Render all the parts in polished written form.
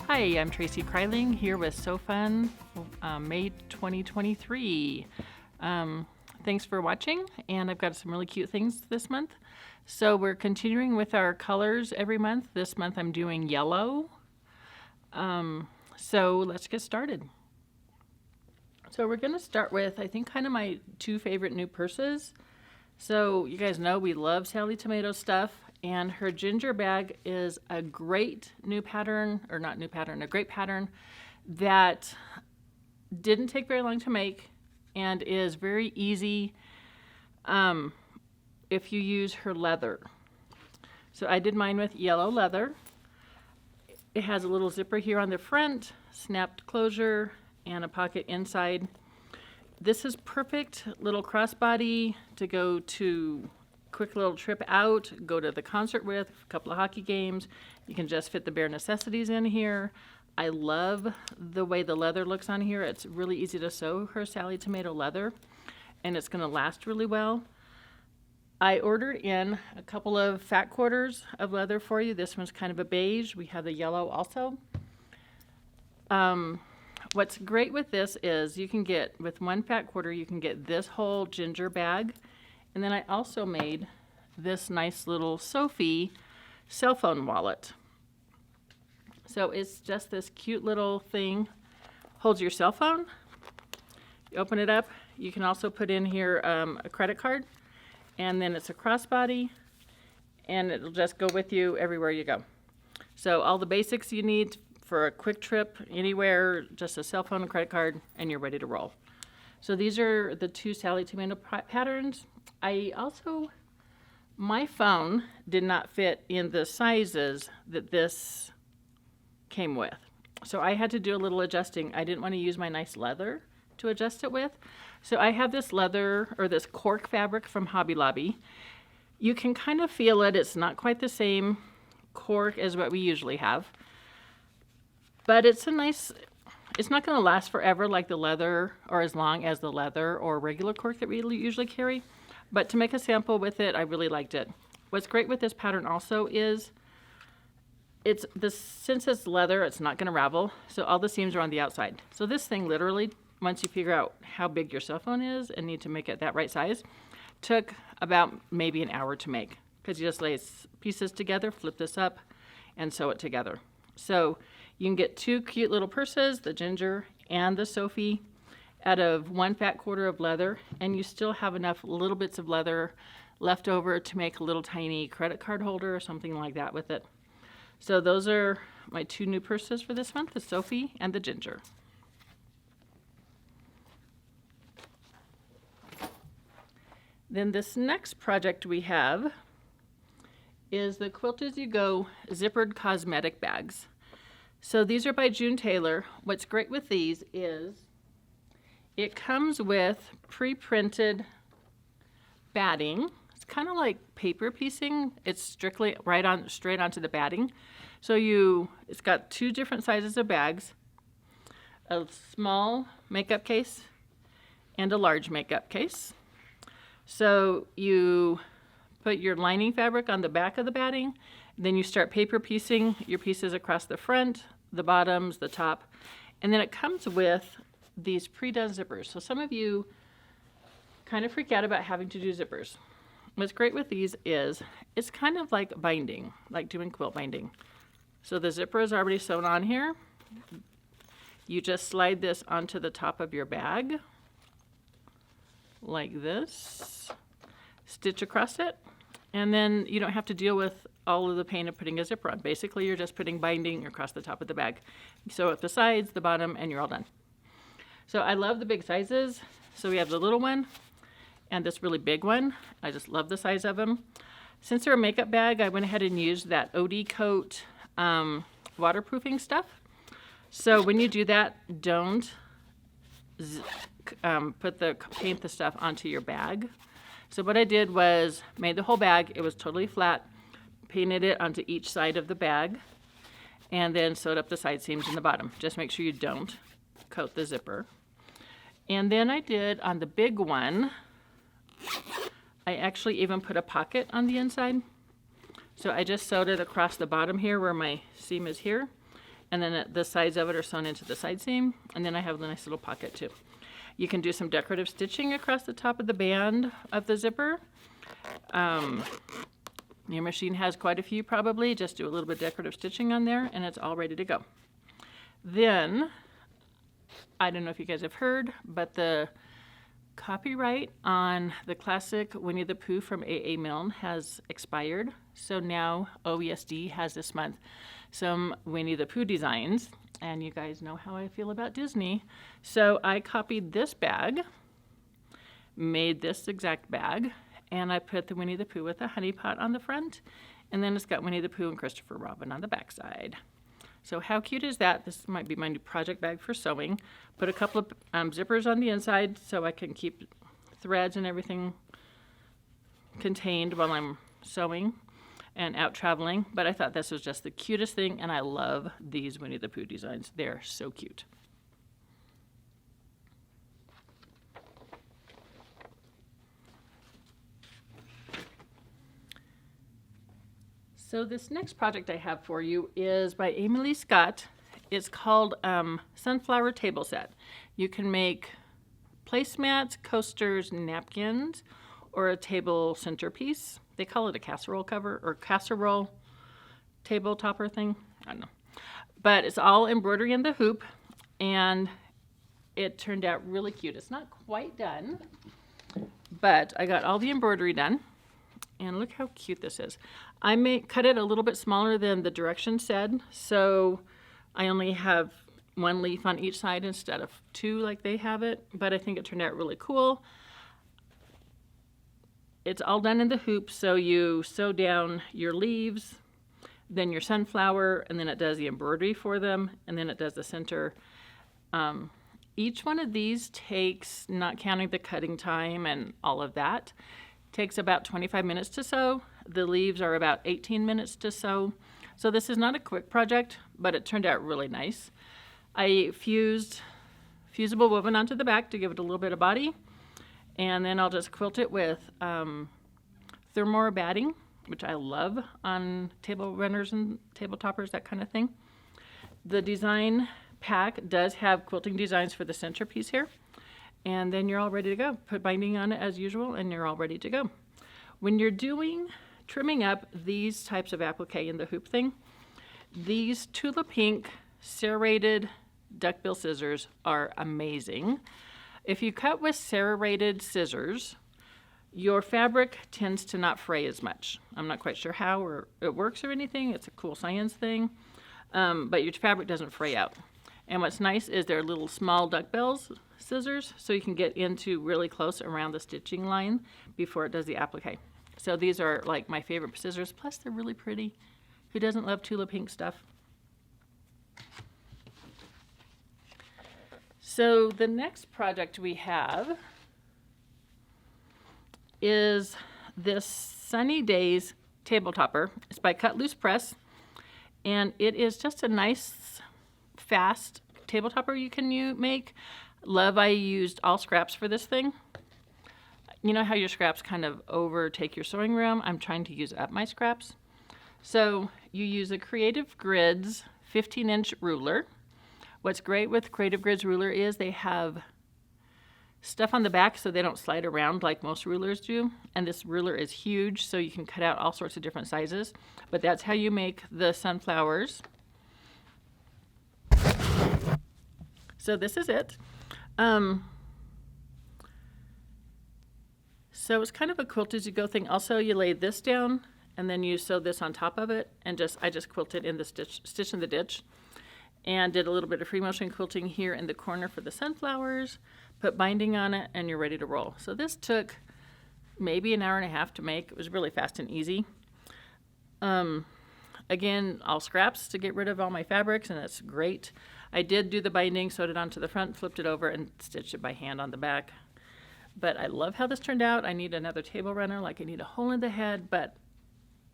Hi, I'm Tracy Kryling here with So Fun May 2023. Thanks for watching, and I've got some really cute things this month. So we're continuing with our colors every month. This month I'm doing yellow. So let's get started. So we're going to start with, I think, kind of my two favorite new purses. So you guys know we love Sally Tomato stuff. And her ginger bag is a great new pattern, or not new pattern, a great pattern that didn't take very long to make and is very easy if you use her leather. So I did mine with yellow leather. It has a little zipper here on the front, snapped closure, and a pocket inside. This is perfect little crossbody to go to quick little trip out, go to the concert with, a couple of hockey games. You can just fit the bare necessities in here. I love the way the leather looks on here. It's really easy to sew her Sally Tomato leather, and it's going to last really well. I ordered in a couple of fat quarters of leather for you. This one's kind of a beige. We have the yellow also. What's great with this is you can get, with one fat quarter, you can get this whole ginger bag. And then I also made this nice little Sophie cell phone wallet. So it's just this cute little thing, holds your cell phone. You open it up. You can also put in here a credit card, and then it's a crossbody, and it'll just go with you everywhere you go. So all the basics you need for a quick trip anywhere, just a cell phone and credit card, and you're ready to roll. So these are the two Sally Tomato patterns. I also, my phone did not fit in the sizes that this came with. So I had to do a little adjusting. I didn't want to use my nice leather to adjust it with. So I have this leather, or this cork fabric from Hobby Lobby. You can kind of feel it. It's not quite the same cork as what we usually have. But it's a nice, it's not going to last forever like the leather, or as long as the leather or regular cork that we usually carry. But to make a sample with it, I really liked it. What's great with this pattern also is since it's leather, it's not going to ravel, so all the seams are on the outside. So this thing literally, once you figure out how big your cell phone is and need to make it that right size, took about maybe an hour to make, because you just lay pieces together, flip this up, and sew it together. So you can get two cute little purses, the ginger and the Sophie, out of one fat quarter of leather, and you still have enough little bits of leather left over to make a little tiny credit card holder or something like that with it. So those are my two new purses for this month, the Sophie and the ginger. Then this next project we have is the Quilt As You Go Zippered cosmetic bags. So these are by June Taylor. What's great with these is it comes with pre-printed batting. It's kind of like paper piecing. It's strictly straight onto the batting. So it's got two different sizes of bags, a small makeup case and a large makeup case. So you put your lining fabric on the back of the batting, then you start paper piecing your pieces across the front, the bottoms, the top, and then it comes with these pre-done zippers. So some of you kind of freak out about having to do zippers. What's great with these is it's kind of like binding, like doing quilt binding. So the zipper is already sewn on here. You just slide this onto the top of your bag like this, stitch across it, and then you don't have to deal with all of the pain of putting a zipper on. Basically, you're just putting binding across the top of the bag. You sew at the sides, the bottom, and you're all done. So I love the big sizes. So we have the little one and this really big one. I just love the size of them. Since they're a makeup bag, I went ahead and used that OD Coat waterproofing stuff. So when you do that, don't paint the stuff onto your bag. So what I did was made the whole bag. It was totally flat, painted it onto each side of the bag, and then sewed up the side seams in the bottom. Just make sure you don't coat the zipper. And then I did on the big one, I actually even put a pocket on the inside. So I just sewed it across the bottom here where my seam is here, and then the sides of it are sewn into the side seam, and then I have a nice little pocket too. You can do some decorative stitching across the top of the band of the zipper. Your machine has quite a few probably. Just do a little bit of decorative stitching on there and it's all ready to go. Then, I don't know if you guys have heard, but the copyright on the classic Winnie the Pooh from A.A. Milne has expired. So now OESD has this month some Winnie the Pooh designs. And you guys know how I feel about Disney. So I copied this bag, made this exact bag, and I put the Winnie the Pooh with a honey pot on the front. And then it's got Winnie the Pooh and Christopher Robin on the back side. So how cute is that? This might be my new project bag for sewing. Put a couple of zippers on the inside so I can keep threads and everything contained while I'm sewing and out traveling. But I thought this was just the cutest thing, and I love these Winnie the Pooh designs. They're so cute. So this next project I have for you is by Emily Scott. It's called Sunflower Table Set. You can make placemats, coasters, napkins, or a table centerpiece. They call it a casserole cover or casserole table topper thing. I don't know. But it's all embroidery in the hoop, and it turned out really cute. It's not quite done, but I got all the embroidery done. And look how cute this is. I cut it a little bit smaller than the directions said, so I only have one leaf on each side instead of two like they have it, but I think it turned out really cool. It's all done in the hoop, so you sew down your leaves, then your sunflower, and then it does the embroidery for them, and then it does the center. Each one of these takes, not counting the cutting time and all of that, takes about 25 minutes to sew. The leaves are about 18 minutes to sew. So this is not a quick project, but it turned out really nice. I fused fusible woven onto the back to give it a little bit of body. And then I'll just quilt it with thermore batting, which I love on table runners and table toppers, that kind of thing. The design pack does have quilting designs for the centerpiece here. And then you're all ready to go. Put binding on it as usual, and you're all ready to go. When you're trimming up these types of applique in the hoop thing, these Tula Pink serrated duckbill scissors are amazing. If you cut with serrated scissors, your fabric tends to not fray as much. I'm not quite sure how or it works or anything. It's a cool science thing, but your fabric doesn't fray out. And what's nice is they're little small duckbill scissors, so you can get into really close around the stitching line before it does the applique. So these are like my favorite scissors, plus they're really pretty. Who doesn't love Tula Pink stuff? So the next project we have is this Sunny Days table topper. It's by Cut Loose Press, and it is just a nice, fast table topper you can make. Love, I used all scraps for this thing. You know how your scraps kind of overtake your sewing room? I'm trying to use up my scraps. So you use a Creative Grids 15-inch ruler. What's great with Creative Grids ruler is they have stuff on the back so they don't slide around like most rulers do. And this ruler is huge, so you can cut out all sorts of different sizes. But that's how you make the sunflowers. So this is it. So it's kind of a quilt as you go thing. Also, you lay this down and then you sew this on top of it, and I just quilted in the stitch in the ditch, and did a little bit of free motion quilting here in the corner for the sunflowers, put binding on it, and you're ready to roll. So this took maybe an hour and a half to make. It was really fast and easy. Again, all scraps to get rid of all my fabrics, and that's great. I did do the binding, sewed it onto the front, flipped it over, and stitched it by hand on the back. But I love how this turned out. I need another table runner, like I need a hole in the head, but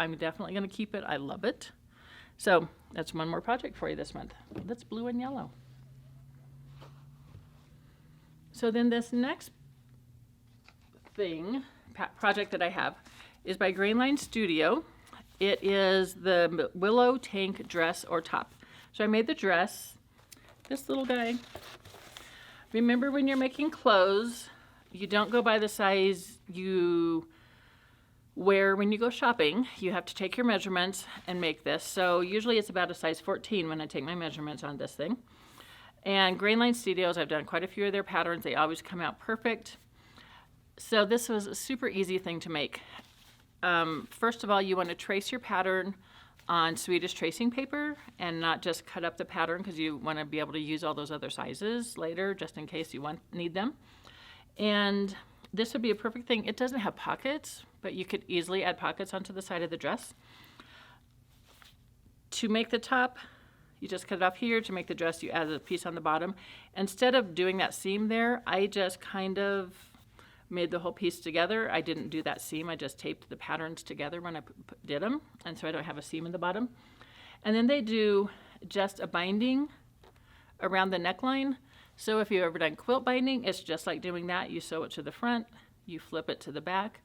I'm definitely going to keep it. I love it. So that's one more project for you this month. That's blue and yellow. So then this next project that I have is by Grainline Studio. It is the Willow Tank Dress or Top. So I made the dress, this little guy. Remember, when you're making clothes, you don't go by the size you wear when you go shopping. You have to take your measurements and make this. So usually it's about a size 14 when I take my measurements on this thing. And Grainline Studios, I've done quite a few of their patterns. They always come out perfect. So this was a super easy thing to make. First of all, you want to trace your pattern on Swedish tracing paper and not just cut up the pattern, because you want to be able to use all those other sizes later just in case you need them. And this would be a perfect thing. It doesn't have pockets, but you could easily add pockets onto the side of the dress. To make the top, you just cut it off here. To make the dress, you add a piece on the bottom. Instead of doing that seam there, I just kind of made the whole piece together. I didn't do that seam. I just taped the patterns together when I did them, and so I don't have a seam in the bottom. And then they do just a binding around the neckline. So if you've ever done quilt binding, it's just like doing that. You sew it to the front, you flip it to the back,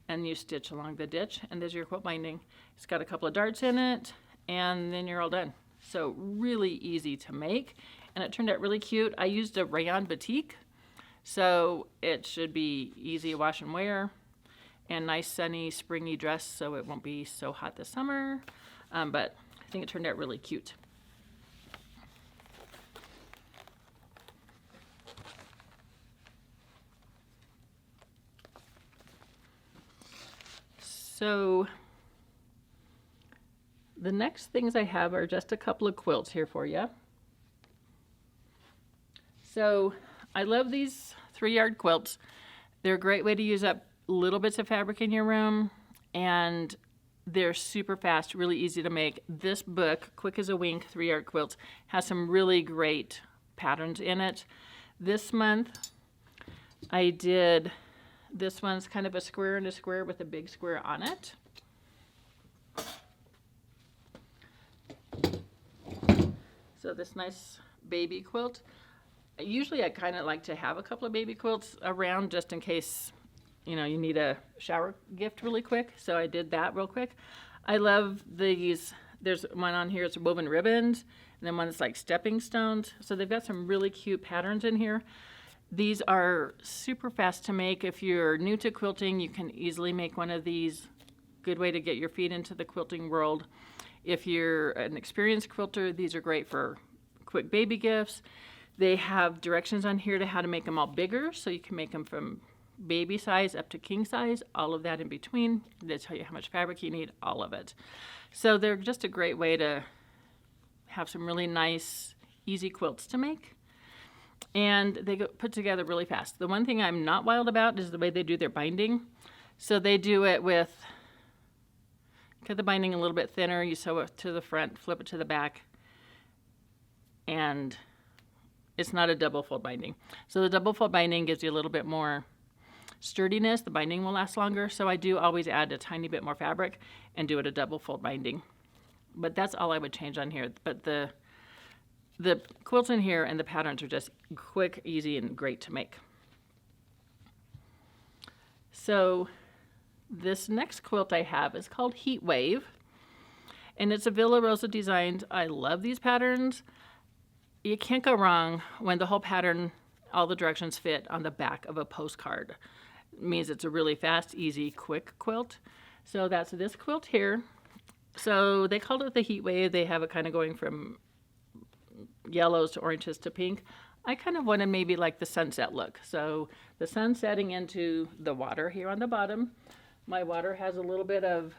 and you stitch along the ditch, and there's your quilt binding. It's got a couple of darts in it, and then you're all done. So really easy to make, and it turned out really cute. I used a rayon batik, so it should be easy to wash and wear, and nice sunny springy dress, so it won't be so hot this summer, but I think it turned out really cute. So the next things I have are just a couple of quilts here for you. So I love these 3-yard quilts. They're a great way to use up little bits of fabric in your room, and they're super fast, really easy to make. This book, Quick as a Wink 3-yard quilts, has some really great patterns in it. This month I did, this one's kind of a square and a square with a big square on it. So this nice baby quilt. Usually I kind of like to have a couple of baby quilts around just in case, you know, you need a shower gift really quick. So I did that real quick. I love these. There's one on here, it's woven ribbons, and then one that's like stepping stones. So they've got some really cute patterns in here. These are super fast to make. If you're new to quilting, you can easily make one of these. Good way to get your feet into the quilting world. If you're an experienced quilter, these are great for quick baby gifts. They have directions on here to how to make them all bigger, so you can make them from baby size up to king size, all of that in between. They tell you how much fabric you need, all of it. So they're just a great way to have some really nice, easy quilts to make. And they get put together really fast. The one thing I'm not wild about is the way they do their binding. So they do it with, cut the binding a little bit thinner, you sew it to the front, flip it to the back, and it's not a double fold binding. So the double fold binding gives you a little bit more sturdiness. The binding will last longer. So I do always add a tiny bit more fabric and do it a double fold binding. But that's all I would change on here. But the quilts in here and the patterns are just quick, easy, and great to make. So this next quilt I have is called Heat Wave, and it's a Villa Rosa design. I love these patterns. You can't go wrong when the whole pattern, all the directions fit on the back of a postcard. It means it's a really fast, easy, quick quilt. So that's this quilt here. So they called it the Heat Wave. They have it kind of going from yellows to oranges to pink. I kind of wanted maybe like the sunset look. So the sun setting into the water here on the bottom. My water has a little bit of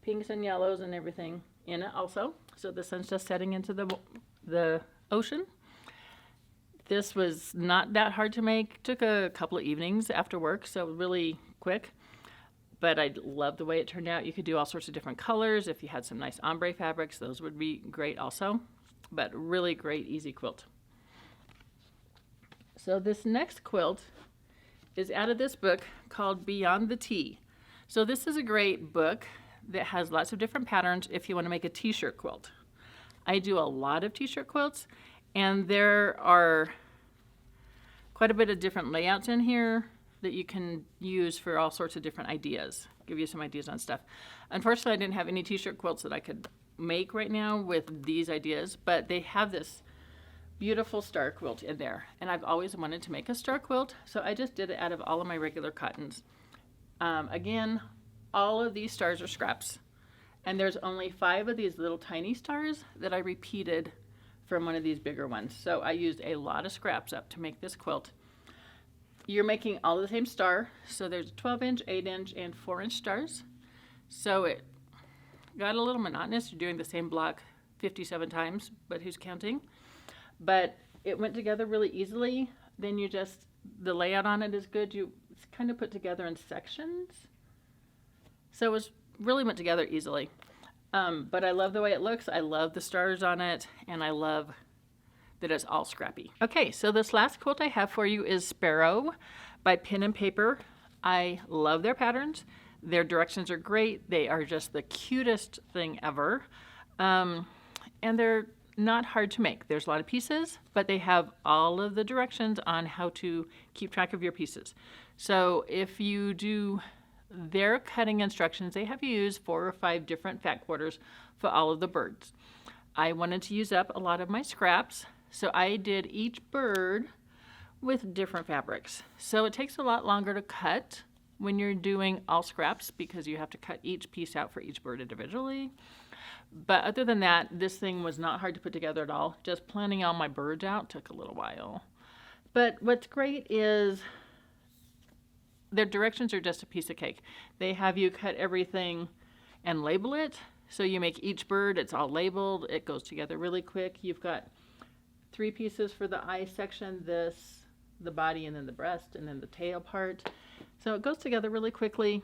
pinks and yellows and everything in it also. So the sun's just setting into the ocean. This was not that hard to make. Took a couple of evenings after work, so really quick. But I love the way it turned out. You could do all sorts of different colors. If you had some nice ombre fabrics, those would be great also. But really great, easy quilt. So this next quilt is out of this book called Beyond the Tee. So this is a great book that has lots of different patterns if you want to make a t-shirt quilt. I do a lot of t-shirt quilts, and there are quite a bit of different layouts in here that you can use for all sorts of different ideas. Give you some ideas on stuff. Unfortunately, I didn't have any t-shirt quilts that I could make right now with these ideas, but they have this beautiful star quilt in there. And I've always wanted to make a star quilt, so I just did it out of all of my regular cottons. Again, all of these stars are scraps. And there's only 5 of these little tiny stars that I repeated from one of these bigger ones. So I used a lot of scraps up to make this quilt. You're making all the same star. So there's 12-inch, 8-inch, and 4-inch stars. So it got a little monotonous. You're doing the same block 57 times, but who's counting? But it went together really easily. Then the layout on it is good. It's kind of put together in sections. So it was really went together easily. But I love the way it looks. I love the stars on it, and I love that it's all scrappy. Okay, so this last quilt I have for you is Sparrow by Pen and Paper. I love their patterns. Their directions are great. They are just the cutest thing ever. And they're not hard to make. There's a lot of pieces, but they have all of the directions on how to keep track of your pieces. So if you do their cutting instructions, they have you use 4 or 5 different fat quarters for all of the birds. I wanted to use up a lot of my scraps, so I did each bird with different fabrics. So it takes a lot longer to cut when you're doing all scraps because you have to cut each piece out for each bird individually. But other than that, this thing was not hard to put together at all. Just planning all my birds out took a little while. But what's great is their directions are just a piece of cake. They have you cut everything and label it. So you make each bird, it's all labeled. It goes together really quick. You've got 3 pieces for the eye section, this, the body, and then the breast, and then the tail part. So it goes together really quickly.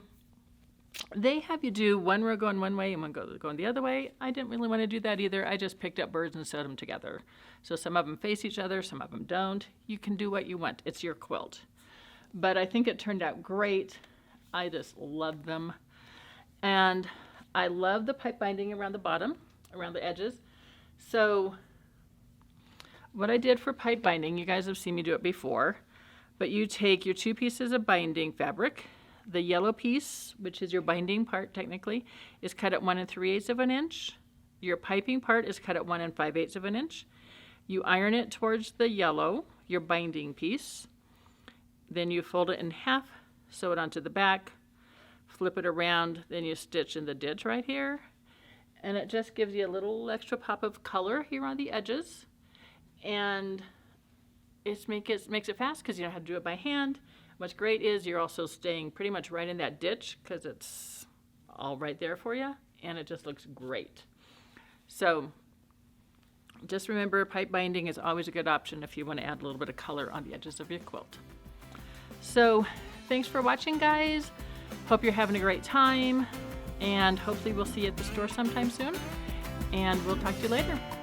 They have you do one row going one way and one going the other way. I didn't really want to do that either. I just picked up birds and sewed them together. So some of them face each other, some of them don't. You can do what you want. It's your quilt. But I think it turned out great. I just love them. And I love the pipe binding around the bottom, around the edges. So what I did for pipe binding, you guys have seen me do it before, but you take your 2 pieces of binding fabric. The yellow piece, which is your binding part technically, is cut at 1 3/8 of an inch. Your piping part is cut at 1 5/8 of an inch. You iron it towards the yellow, your binding piece. Then you fold it in half, sew it onto the back, flip it around, then you stitch in the ditch right here. And it just gives you a little extra pop of color here on the edges. And it makes it fast because you don't have to do it by hand. What's great is you're also staying pretty much right in that ditch because it's all right there for you. And it just looks great. So just remember, pipe binding is always a good option if you want to add a little bit of color on the edges of your quilt. So thanks for watching, guys. Hope you're having a great time, and hopefully we'll see you at the store sometime soon, and we'll talk to you later.